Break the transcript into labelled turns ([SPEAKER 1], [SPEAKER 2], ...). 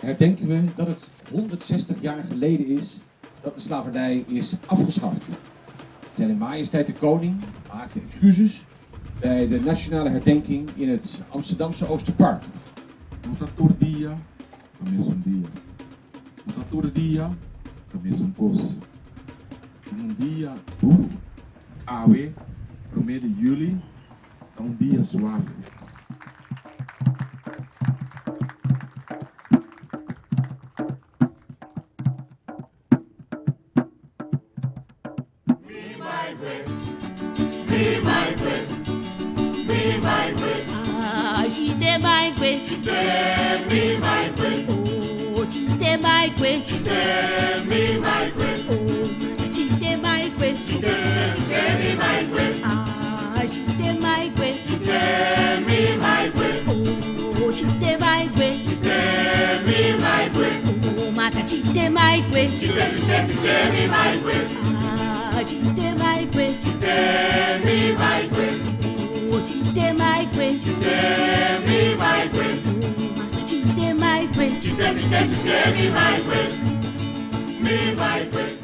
[SPEAKER 1] herdenken we dat het 160 jaar geleden is dat de slavernij is afgeschaft. Zijn Majesteit de Koning maakte excuses bij de nationale herdenking in het Amsterdamse Oosterpark.
[SPEAKER 2] Mutatur dia, kami dia. Mutatur dia, kami pos. Um dia duro, awe, 1 juli, dia suave.
[SPEAKER 3] We migrate, we migrate.
[SPEAKER 4] Ah, chite migrate.
[SPEAKER 3] Chite, we migrate.
[SPEAKER 4] Oh, chite migrate.
[SPEAKER 3] Chite, we migrate.
[SPEAKER 4] Oh, chite migrate.
[SPEAKER 3] Chite, we migrate.
[SPEAKER 4] Ah, chite migrate.
[SPEAKER 3] Chite, we migrate.
[SPEAKER 4] Oh, chite migrate.
[SPEAKER 3] Chite, we migrate.
[SPEAKER 4] Oh, mata chite migrate.
[SPEAKER 3] Chite, we migrate.
[SPEAKER 4] Ah, chite migrate.
[SPEAKER 3] Chite, we migrate.
[SPEAKER 4] Oh, chite migrate.
[SPEAKER 3] Chite, we migrate.
[SPEAKER 4] Oh, mata chite migrate.
[SPEAKER 3] Chite, we migrate. We migrate.